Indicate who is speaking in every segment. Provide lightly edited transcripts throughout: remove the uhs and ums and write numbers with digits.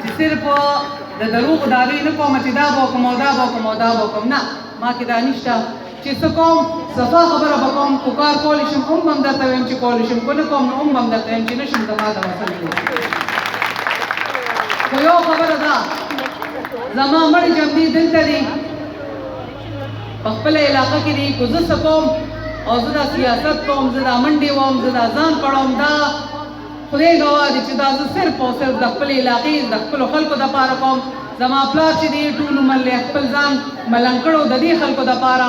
Speaker 1: چې صرف د دروغ دعوې نه کوم چې دا به وکړم او دا به وکړم او دا به وکړم. نه، ما کې دا نشته چې څه کوم صفا خبره به کوم، خو کار کولی شم هم به هم درته وایم چې کولی شم، که نه کوم نو هم به هم درته وایم چې نه شم زما د وسل جوړ. خو یو خبره ده، زما مړ جمدي دلته دي په خپله علاقه کې دي، که زه څه کوم او زه دا سیاست کوم، زه دا منډې وم، زه دا ځان پړوم، دا خدای ګواه دی چې دا زه صرف او صرف د خپلې علاقې د خپلو خلکو دپاره کوم. زما پلار چې دی ټول عمر خپل ځان ملنګ کړو د دې خلکو دپاره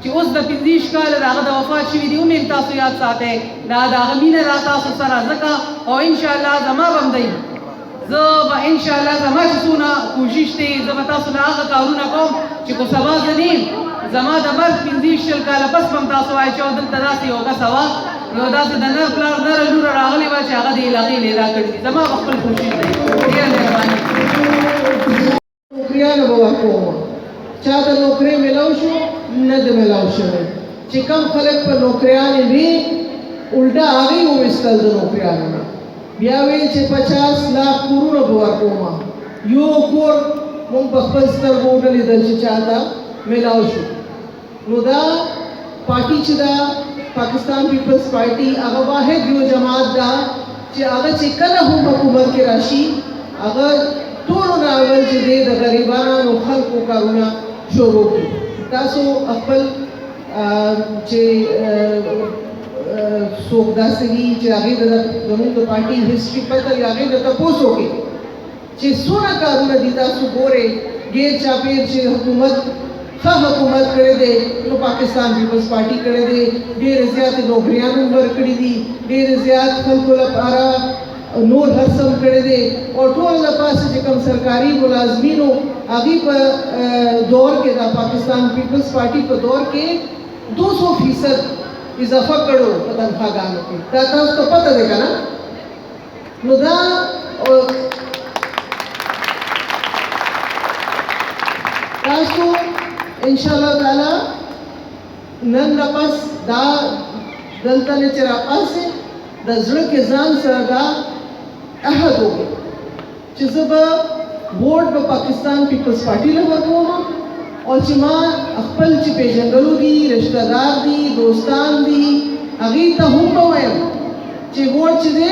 Speaker 1: چې اوس د 25 کاله د هغه د وفات شوي دي، هم تاسو یاد ساتئ، دا د هغه مینه دا تاسو سره ځکه. او انشاءالله زما به هم دی، زه به انشاءالله زما چې څونه کوشش دی زه به تاسو له هغه کارونه کوم چې خو سبا زه نه یم، زما د مرګ 15 کاله پس به هم تاسو وایئ چې دلته داسې یو کسه وه، یو داسې د نر پلار نره لوره راغلې وه چې هغه د علاقې لیدا کړي دي. زما به خپل کوشش دی. ډېره مهرباني.
Speaker 2: نوکریانو به ورکوم، چا ته نوکرۍ میلاو شو نه د میلاو شوی، چې کم خلک په نوکریانې وي الټه هغوی وویستل د نوکریانو نه، بیا ویل چې 50 لاک کورونه به ورکوم. یو کور موږ په خپل سترګو ونه لیدل چې چا ته میلاو شو. نو دا پارټي چې ده پاکستان پیپلز پارټي هغه واحد یو جماعت ده چې هغه چې کله هم حکومت کې راشي هغه ټولو نه اول چې دی د غریبانو خلکو کارونه شروع کړي. تاسو خپل چې څوک داسې وي چې هغې زموږ د پارټي هسټري پته وي هغې درته تپوس وکړي چې څونه کارونه دي تاسو ګورئ ګیر چاپېر چې حکومت ښه حکومت کړی دی نو پاکستان پیپلز پارټي کړی دی. ډېرې زیاتې نوکریانو ورکړي دي، ډېرې زیات خلکو لپاره نور هر څه کړی دی، او ټول له پاسه چې کوم سرکاري ملازمینو هغوی په دور کې د پاکستان پیپلز پارټي په دور کې 200% اضافه کړو په تنخواګانو کې. دا تاسو ته پته دی که نه؟ نو دا تاسو انشاءالله تعالی نن نه پس دا دلته نه چې راپاسې د زړه کې ځان سره دا عهد وکړئ چې زه به ووټ به پاکستان پیپلز پارټي له ورکوم، او چې ما خپل چې پېژندلو دي رشته دار دي دوستان دي هغوی ته هم به وایم چې ووټ چې دی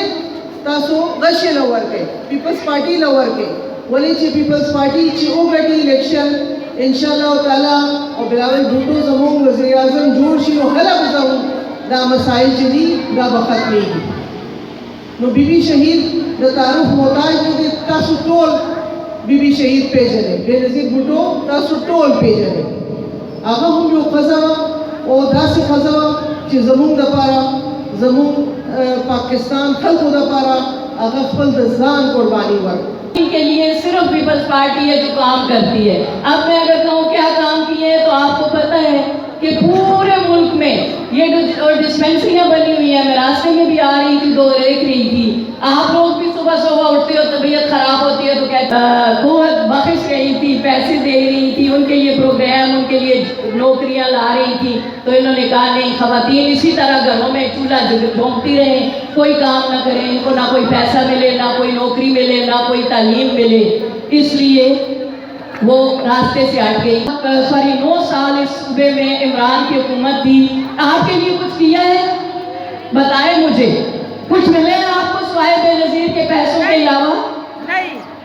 Speaker 2: تاسو غشې له ورکئ، پیپلز پارټي له ورکئ. ولې چې پیپلز پارټي چې وګټي الیکشن انشاءالله تعالی او بلاول بھٹو زموږ وزیر اعظم جوړ شي نو هله به زموږ دا مسایل چې دي دا به ختمېږي. نو بی بی شهید د تعارف محتاج نه دي، تاسو ټول بی بی شهید پیژنئ، بېنظیر بھٹو تاسو ټول پیژنئ. هغه هم یو ښځه وه او داسې ښځه وه چې زموږ دپاره زموږ پاکستان خلکو دپاره هغه خپل د ځان قرباني ورکړه.
Speaker 3: के लिए सिर्फ पीपल्स पार्टी है जो काम करती है. अब मैं अगर कहूँ क्या काम किए हैं तो आपको पता है कि पूरे मुल्क में ये जो डिस्पेंसरियाँ बनी हुई हैं, मैं रास्ते में भी आ रही थी तो देख रही थी, आप लोग भी सुबह सुबह उठते हो तबीयत खराब होती है तो कहते हुकूमत बख्श रही थी, पैसे दे रही थी, उनके लिए प्रोग्राम उनके लिए नौकरियाँ ला रही थी. तो इन्होंने कहा नहीं, खवातीन इसी तरह घरों में चूल्हा झोंकती रहें, कोई काम ना करें, इनको ना कोई पैसा मिले, ना कोई नौकरी मिले, ना कोई तालीम मिले, इसलिए वो रास्ते से हट गई. सॉरी 9 साल इस सूबे में इमरान की हुकूमत थी, आपके लिए कुछ किया है? बताएं मुझे, कुछ मिले हैं आपको स्वाए बेनज़ीर के पैसों के अलावा?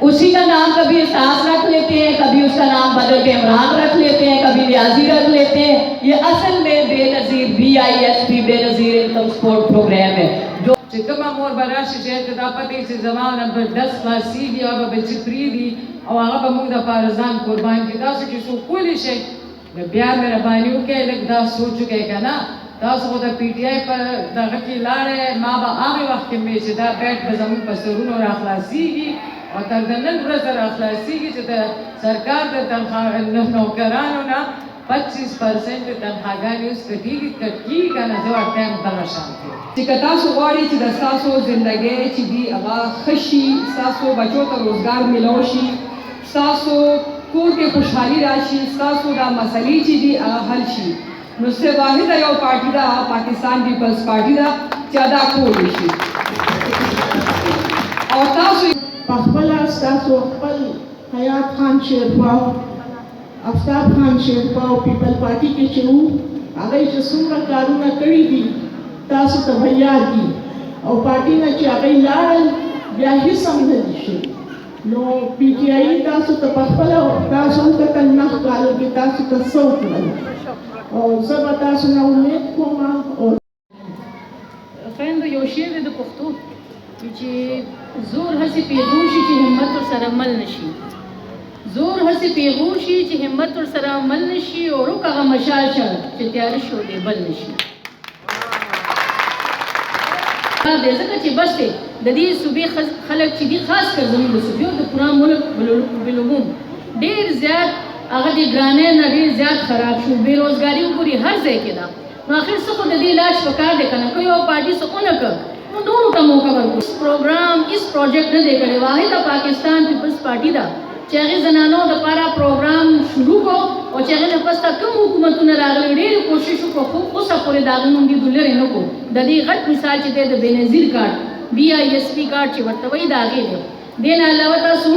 Speaker 3: उसी का नाम कभी एहसास रख लेते हैं, कभी उसका नाम बदल के इमरान रख लेते हैं, कभी न्याजी रख लेते हैं. ये असल में बेनज़ीर BISP बेनज़ीर इनकम सपोर्ट प्रोग्राम है जो
Speaker 1: چې کومه مور به راشي چې ته دا پته چې زما نه به ډس خلاصېږي او به بچي پرېږدي او هغه به موږ دپاره ځان قربان کړي. تاسو چې څوک کولی شئ نو بیا مهرباني وکړئ لږ دا سوچ وکړئ که نه. تاسو خو د PTI په دغه کې لاړئ، ما به هغې وخت کې مې چې دا بیټ به زموږ په سرونو راخلاصېږي او تر د نن ورځې راخلاصېږي چې د سرکار د نوکرانو نه 25% تنخواګانې اوس کټېږي که نه زه ورته یم دغه شان دی
Speaker 4: چې که تاسو غواړئ چې د ستاسو زندګۍ چې دي هغه ښه شي، ستاسو بچو ته روزګار میلاو شي، ستاسو کور کې خوشحالي راشي، ستاسو دا مسلې چې دي هغه حل شي، نو صرف واحده یو پارټي ده پاکستان پیپلز پارټي ده چې دا کولی شي. او تاسو
Speaker 2: پخپله ستاسو خپل حیات خان شیرپا آفتاب خان شیرپا او پیپل پارټي کې چې وو هغه چې څومره کارونه کړي دي تاسو ته به یاد دي او پارټي نه چې هغه لاړل بیا هیڅ هم نه دي شوي نو پی ټي آی تاسو ته پخپله تاسو وکتل 9 کالو کې تاسو ته څه وکړل او زه به تاسو نه امید کوم او
Speaker 5: خویندو یو شعر دی د پښتو چې زور هسې پیغور شي چې همت ورسره مل نشي زور هسې پیغور شي چې همت ورسره مل نشي او روک هغه مشال شه چې تیاره شو دی بل نشي دی ځکه چې بس دی د دې صوبې خلک چې دي خاص کر زموږ د صوبې او د پوره ملک بالعموم ډېر زیات هغه د ګرانۍ نه ډېر زیات خراب شو بېروزګاري وګوري هر ځای کې ده نو آخر څه خو د دې علاج پکار دی که نه که یو پارټي څه ونه کړ نو نورو ته موقع ورکړو پروګرام هېڅ پروجیکټ نه دی کړی واحده پاکستان پیپلز پارټي ده چې هغې زنانو دپاره پروګرام شروع کړو او چې هغې نه پسته کوم حکومتونه راغلي ډېرې کوشش وکړو خو اوسه پورې د هغې نوم دې لرې نه کړو د دې غټ مثال چې دی د بېنظیر کارت BISP کارت چې ورته وایي د هغې دی دې نه علاوه تاسو